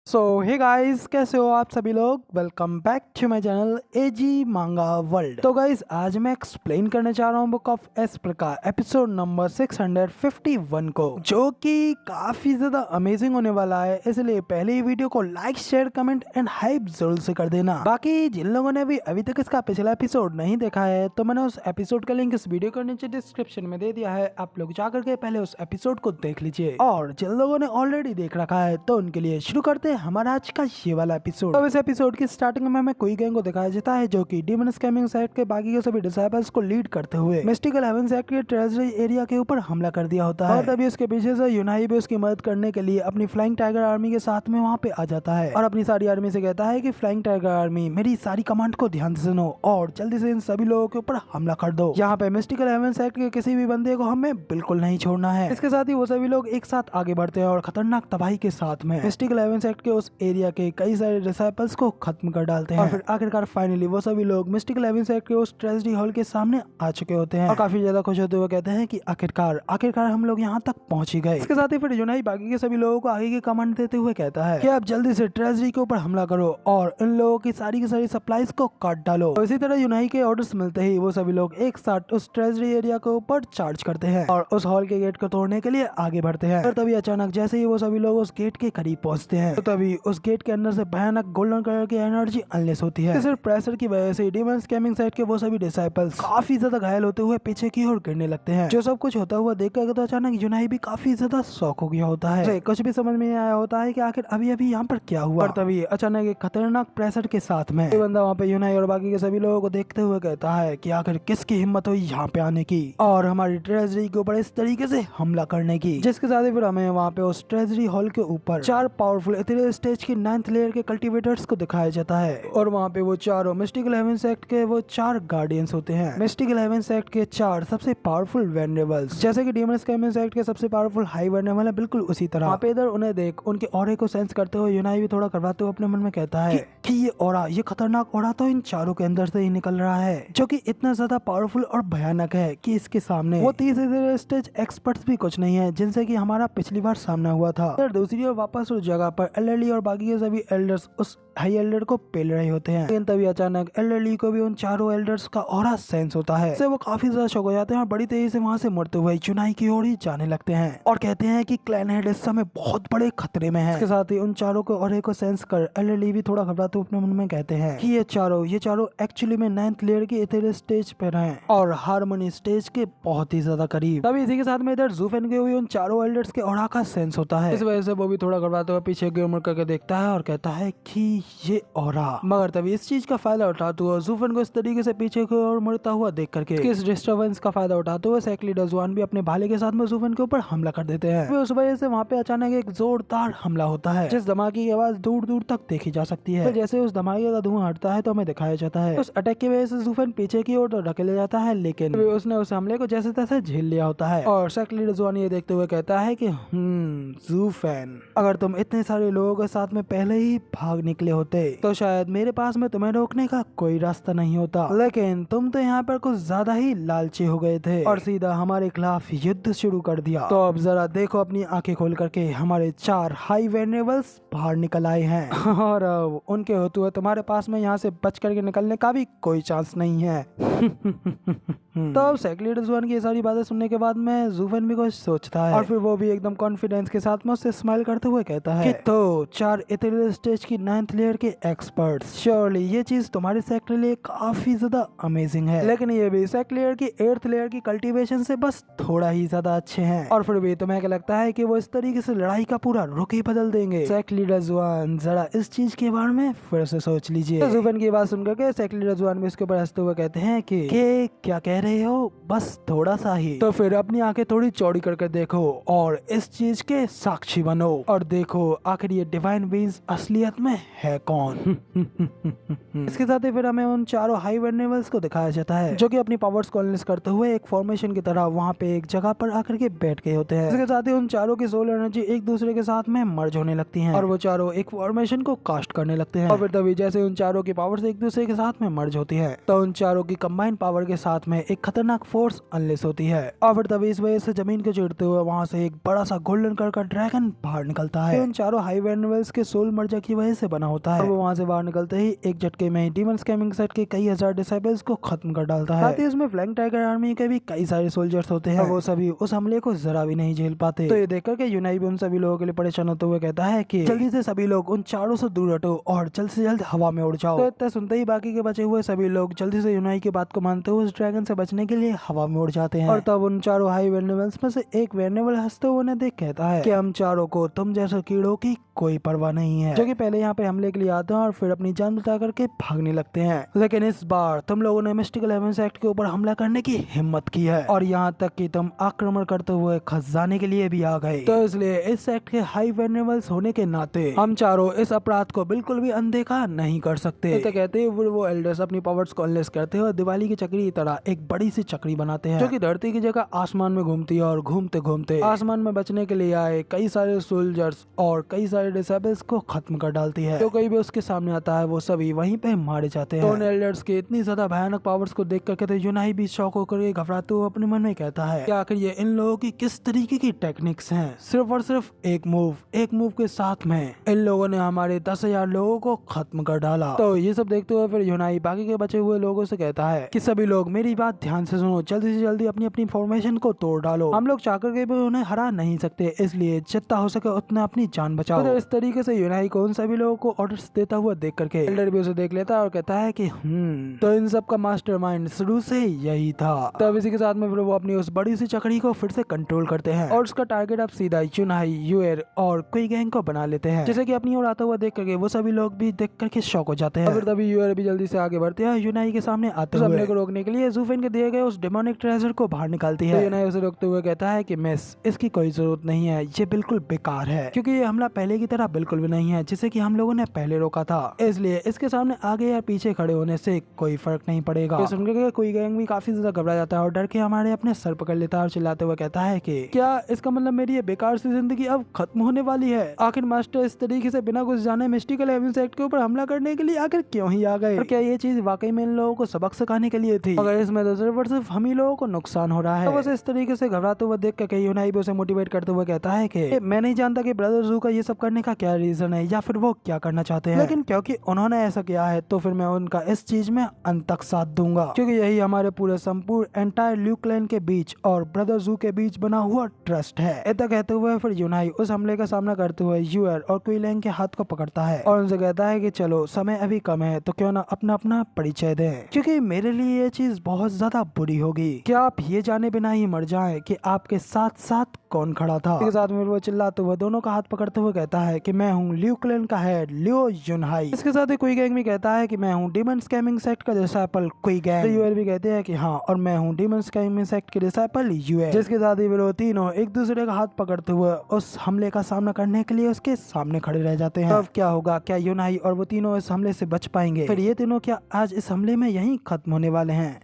Hey guys, कैसे हो आप सभी लोग। Welcome back to my channel AG manga world. तो गाइस, आज मैं एक्सप्लेन करने जा रहा हूँ बुक ऑफ एस प्रकार एपिसोड नंबर 651 को, जो कि काफी ज्यादा अमेजिंग होने वाला है। इसलिए पहले ही वीडियो को like, share, comment and hype जरूर से कर देना। बाकी जिन लोगों ने भी अभी तक इसका पिछला एपिसोड नहीं देखा है, तो मैंने उस एपिसोड का लिंक इस वीडियो के नीचे डिस्क्रिप्शन में दे दिया है। आप लोग जाकर के पहले उस एपिसोड को देख लीजिए, और जिन लोगों ने ऑलरेडी देख रखा है तो उनके लिए शुरू करते हैं हमारा आज का ये वाला एपिसोड। तो इस एपिसोड की स्टार्टिंग में हमें कोई गैंग को दिखाया जाता है, जो कि डीमन स्कैमिंग साइट के बाकी के सभी डिसाइपल्स को लीड करते हुए मिस्टिकल हेवन साइट के ट्रेजरी एरिया के ऊपर हमला कर दिया होता है। और तभी उसके पीछे से यूनाई भी उसकी मदद करने के लिए अपनी फ्लाइंग टाइगर आर्मी के साथ में वहाँ पे आ जाता है, और अपनी सारी आर्मी से कहता है कि फ्लाइंग टाइगर आर्मी, मेरी सारी कमांड को ध्यान से सुनो और जल्दी से इन सभी लोगों के ऊपर हमला कर दो। यहाँ पे मिस्टिकल हेवन साइट के किसी भी बंदे को हमें बिल्कुल नहीं छोड़ना है। इसके साथ ही वो सभी लोग एक साथ आगे बढ़ते हैं और खतरनाक तबाही के साथ में मिस्टिकल हेवन साइट के उस एरिया के कई सारे डिसाइपल्स को खत्म कर डालते हैं। और फिर आखिरकार फाइनली वो सभी लोग मिस्टिकल हेवन साइट के उस ट्रेजेडी हॉल के सामने आ चुके होते हैं, और काफी ज्यादा खुश होते हुए कहते हैं कि आखिरकार हम लोग यहाँ तक पहुंच ही गए। इसके साथ ही फिर यूनाई बाकी के सभी लोगों को आगे की कमांड देते हुए कहता है कि आप जल्दी से ट्रेजेडी के ऊपर हमला करो और इन लोगों की सारी सप्लाईज को काट डालो। तो इसी तरह यूनाई के ऑर्डर्स मिलते ही वो सभी लोग एक साथ उस ट्रेजेडी एरिया के ऊपर चार्ज करते हैं और उस हॉल के गेट को तोड़ने के लिए आगे बढ़ते हैं। और तभी अचानक जैसे ही वो सभी लोग उस गेट के करीब पहुंचते हैं, तो तभी उस गेट के अंदर से भयानक गोल्डन कलर की एनर्जी अनलेस होती है। सिर्फ प्रेशर की वजह से डीमन स्कैमिंग साइट के वो सभी डिसाइपल्स काफी ज्यादा घायल होते हुए पीछे की ओर गिरने लगते हैं। जो सब कुछ होता हुआ देखकर तो अचानक यूनाई भी काफी ज्यादा शॉक हो गया होता है। कुछ भी समझ में नहीं आया होता है कि आखिर अभी यहाँ पर क्या हुआ। और तभी अचानक एक खतरनाक प्रेशर के साथ में ये बंदा वहाँ पे यूनाई और बाकी के सभी लोगों को देखते हुए कहता है कि आखिर किसकी हिम्मत हुई यहाँ पे आने की और हमारी ट्रेजरी के ऊपर इस तरीके से हमला करने की। जिसके साथ ही फिर हमें वहाँ पे उस ट्रेजरी हॉल के ऊपर 4 पावरफुल इथेरियल स्टेज की 9th लेयर के कल्टीवेटर्स को दिखाया जाता है, और वहाँ पे वो चारों मिस्टिकल हेवन सेक्ट के वो 4 गार्डियंस होते हैं। मिस्टिकल हेवन सेक्ट के 4 सबसे पावरफुल वेनरेबल्स, जैसे कि डीमन हेवन सेक्ट के सबसे पावरफुल हाई वेनरेबल है, बिल्कुल उसी तरह वहाँ पे इधर उन्हें देख उनके ऑरे को सेंस करते हुए यूनाई भी थोड़ा करवाते हुए अपने मन में कहता है कि ये ऑरा, ये खतरनाक ऑरा तो इन चारों के अंदर से ही निकल रहा है, जो कि इतना ज्यादा पावरफुल और भयानक है कि इसके सामने वो 30 स्टेज एक्सपर्ट्स भी कुछ नहीं है, जिनसे कि हमारा पिछली बार सामना हुआ था। दूसरी ओर वापस उस जगह पर एलएलई और बाकी के सभी एल्डर्स उस हाई एल्डर को पेल रहे होते हैं, लेकिन तभी अचानक एलएलई को भी उन चारों एल्डर्स का ऑरा सेंस होता है। इससे वो काफी ज्यादा शॉक हो जाते हैं और बड़ी तेजी से वहाँ से मुड़ते हुए यूनाई की ओर ही जाने लगते हैं और कहते हैं कि क्लैन हेड इस समय बहुत बड़े खतरे में है। इसके साथ ही उन चारों को ऑरे को सेंस कर एलएलई भी थोड़ा घबराते हुए अपने मन में कहते हैं कि ये चारों एक्चुअली में 9th लेयर की इथेरियल स्टेज पर हैं और हार्मोनी स्टेज के बहुत ही ज्यादा करीब। तभी इसी के साथ में इधर ज़ूफेन के हुए उन चारों एल्डर्स के ऑरा का सेंस होता है। इस वजह से वो भी थोड़ा घबराते हुए पीछे गिर मुड़ करके देखता है और कहता है कि ये ऑरा, मगर तभी इस चीज का फायदा उठाते हुए ज़ूफेन को इस तरीके से पीछे की ओर मुड़ता हुआ देख करके इस डिस्टर्बेंस का फायदा उठाते हुए सेक्ट लीडर जुआन भी अपने भाले के साथ में ज़ूफेन के ऊपर हमला कर देते हैं। उस वजह से वहाँ पे अचानक एक जोरदार हमला होता है, जिस धमाके की आवाज दूर दूर तक देखी जा सकती है। तो जैसे उस धमाके का धुआं हटता है तो हमें दिखाया जाता है उस अटैक की वजह से ज़ूफेन पीछे की ओर तो ढकेला जाता है, लेकिन उसने उस हमले को जैसे तैसे झेल लिया होता है। और सेक्ट लीडर जुआन ये देखते हुए कहता है कि ज़ूफेन, अगर तुम इतने सारे लोगों के साथ में पहले ही भाग निकले होते तो शायद मेरे पास में तुम्हें रोकने का कोई रास्ता नहीं होता, लेकिन तुम तो यहाँ पर कुछ ज्यादा ही लालची हो गए थे और सीधा हमारे खिलाफ युद्ध शुरू कर दिया। तो अब जरा देखो अपनी आंखें खोल करके, हमारे 4 हाई वेनरेबल्स बाहर निकल आए हैं और अब उनके होते हुए तुम्हारे पास में यहाँ से बच करके निकलने का भी कोई चांस नहीं है। तो अब सेक्ट लीडर जुआन की सारी बातें सुनने के बाद में ज़ूफेन भी कुछ सोचता है और फिर वो भी एकदम कॉन्फिडेंस के साथ में उससे स्माइल करते हुए कहता है कि तो 4 इथेरियल स्टेज की 9th लेयर के एक्सपर्ट्स, श्योरली ये चीज तुम्हारे सेक्ट के लिए काफी ज्यादा अमेजिंग है, लेकिन ये भी सेक्ट लेयर की 8th लेयर की कल्टीवेशन से बस थोड़ा ही ज्यादा अच्छे हैं, और फिर भी तुम्हें क्या लगता है कि वो इस तरीके से लड़ाई का पूरा रुख ही बदल देंगे? सेक्ट लीडर जुआन, जरा इस चीज के बारे में फिर से सोच लीजिए। तो ज़ूफेन की बात सुनकर के सेक्ट लीडर जुआन भी इसके ऊपर हंसते हुए कहते हैं कि क्या कह रहे हो, बस थोड़ा सा ही, तो फिर अपनी आंखें थोड़ी चौड़ी करके देखो और इस चीज के साक्षी बनो और देखो आखिर ये डिवाइन बींस असलियत में है कौन। इसके साथ ही फिर हमें उन चारों हाई वेनरेबल्स को दिखाया जाता है, जो कि अपनी पावर्स को अनलेस करते हुए एक फॉर्मेशन की तरह वहाँ पे एक जगह पर आकर के बैठ गए होते हैं। इसके साथ ही उन चारों की सोल एनर्जी एक दूसरे के साथ में मर्ज होने लगती है और वो चारों एक फॉर्मेशन को कास्ट करने लगते हैं, और फिर तभी जैसे उन चारों की पावर्स एक दूसरे के साथ में मर्ज होती है तो उन चारों की कंबाइंड पावर के साथ में एक खतरनाक फोर्स अनलेस होती है, और फिर तभी इस वजह से जमीन को चीरते हुए वहाँ से एक बड़ा सा गोल्डन कलर का ड्रैगन बाहर निकलता है। उन चारों हाई वेनरेबल्स के सोल मर्जा की वजह से बना होता है। वो वहाँ से बाहर निकलते ही एक झटके में डीमन स्कैमिंग सेट के कई हजार डिसाइबल्स को खत्म कर डालता है। साथ ही उसमें फ्लैंक टाइगर आर्मी के भी कई सारे सोल्जर्स होते हैं। वो सभी उस हमले को जरा भी नहीं झेल पाते। तो ये देखकर के यूनाई भी उन सभी लोगों के लिए परेशान होते हुए कहता है कि जल्दी से सभी लोग उन चारों से दूर हटो और जल्द से जल्द हवा में उड़ जाओ। तो इतना सुनते ही बाकी के बचे हुए सभी लोग जल्दी से यूनाई की बात को मानते हुए उस ड्रैगन से बचने के लिए हवा में उड़ जाते हैं। और तब उन चारों हाई वेनरेबल्स में से एक वेनरेबल हंसते हुए उन्हें देख कहता है कि हम चारों को तुम जैसे कीड़ों की कोई परवाह नहीं है, जो कि पहले यहाँ पे हमले के लिए आते हैं और फिर अपनी जान बचा करके भागने लगते हैं। लेकिन इस बार तुम लोगों ने मिस्टिकल हेवेंस एक्ट के ऊपर हमला करने की हिम्मत की है और यहाँ तक कि तुम आक्रमण करते हुए खजाने के लिए भी आ गए। तो इसलिए इस एक्ट के हाई वेनरेबल्स होने के नाते हम चारों इस अपराध को बिल्कुल भी अनदेखा नहीं कर सकते। तो कहते हुए वो एल्डर्स अपनी पावर्स को अनलेस करते हैं और दिवाली की चक्री की तरह एक बड़ी सी चक्री बनाते हैं, जो कि धरती की जगह आसमान में घूमती है और घूमते घूमते आसमान में बचने के लिए आए कई सारे सोल्जर्स और कई सारे डिसेबल्स को खत्म कर डालती है। तो कोई भी उसके सामने आता है वो सभी वहीं पे मारे जाते हैं। तो उन एल्डर्स के इतनी ज्यादा भयानक पावर्स को देख करके यूनाई भी शौक होकर घबराते हुए अपने मन में कहता है कि आखिर ये इन लोगों की किस तरीके की टेक्निक्स हैं। सिर्फ और सिर्फ एक मूव के साथ में इन लोगों ने हमारे 10,000 लोगों को खत्म कर डाला। तो ये सब देखते हुए फिर यूनाई बाकी के बचे हुए लोगों से कहता है कि सभी लोग मेरी बात ध्यान से सुनो, जल्दी से जल्दी अपनी अपनी फॉर्मेशन को तोड़ डालो। हम लोग चाहकर के भी उन्हें हरा नहीं सकते, इसलिए जितना हो सके उतना अपनी जान बचाओ। तो इस तरीके से यूनाई को उन सभी लोगों को ऑर्डर्स देता हुआ देख करके एल्डर भी उसे देख लेता है और कहता है कि तो इन सब का मास्टरमाइंड शुरू से यही था। तब इसी के साथ में फिर वो अपनी उस बड़ी सी चकड़ी को फिर से कंट्रोल करते हैं और उसका टारगेट अब सीधा यूनाई, यूएर और क्वी गैंग को बना लेते हैं। जैसे कि अपनी ओर आता हुआ देख करके वो सभी लोग भी देख करके शॉक हो जाते हैं। फिर तभी यूएर भी जल्दी से आगे बढ़ते हैं यूनाई के सामने आते हुए हमले को रोकने के लिए ज़ूफेन के दिए गए उस डेमोनिक ट्रेजर को बाहर निकालती है। यूनाई उसे रोकते हुए कहता है कि मिस, इसकी कोई जरूरत नहीं है, ये बिल्कुल बेकार है, क्योंकि ये हमला पहले की तरह बिल्कुल भी नहीं है जिसे कि हम लोगों ने पहले रोका था। इसलिए इसके सामने आगे या पीछे खड़े होने से कोई फर्क नहीं पड़ेगा। ये सुनकर कोई गैंग भी काफी ज्यादा घबरा जाता है और डर के हमारे अपने सर पकड़ लेता है और चिल्लाते हुए कहता है कि क्या इसका मतलब मेरी ये बेकार सी जिंदगी अब खत्म होने वाली है? आखिर मास्टर इस तरीके से बिना कुछ जाने मिस्टिकल हेवेंस एक्ट के ऊपर हमला करने के लिए आखिर क्यों ही आ गए? और क्या ये चीज वाकई में इन लोगों को सबक सिखाने के लिए थी? अगर इसमें तो सिर्फ हम ही लोगों को नुकसान हो रहा है। तो बस इस तरीके से घबराते हुए देख के यूनाई भी उसे मोटिवेट करते हुए कहता है कि मैं नहीं जानता कि ब्रदर ज़ू का ये सब करने का क्या रीजन है या फिर वो क्या करना चाहते हैं, लेकिन क्योंकि उन्होंने ऐसा किया है तो फिर मैं उनका इस चीज में अंत तक साथ दूंगा, क्योंकि यही हमारे पूरे संपूर्ण एंटायर ल्यू क्लैन के बीच और ब्रदर ज़ू के बीच बना हुआ ट्रस्ट है। ऐसा कहते हुए फिर यूनाई उस हमले का सामना करते हुए यूएर और क्वीलैंग के हाथ को पकड़ता है और उनसे कहता है कि चलो समय अभी कम है तो क्यों ना अपना अपना परिचय दें, क्योंकि मेरे लिए ये चीज बहुत ज्यादा बुरी होगी। क्या आप ये जाने बिना ही मर जाएं कि आपके साथ साथ कौन खड़ा था? इसके साथ में वो चिल्लाते हुए दोनों का हाथ पकड़ते हुए कहता है कि मैं हूँ ल्यू क्लैन का हेड लियो यूनहाई। इसके साथ ही क्वी गैंग भी कहता है कि मैं हूँ डीमन स्कैमिंग सेक्ट का डिसाइपल क्वी गैंग। यूएर भी कहते हैं कि हाँ, और मैं हूँ डीमन स्कैमिंग सेक्ट के डिसाइपल यूएर। जिसके साथ ही वो तीनों एक दूसरे का हाथ पकड़ते हुए उस हमले का सामना करने के लिए उसके सामने खड़े रह जाते हैं। अब क्या होगा? क्या यूनहाई और वो तीनों इस हमले से बच पाएंगे? फिर ये तीनों क्या आज इस हमले में यहीं खत्म होने वाले हैं?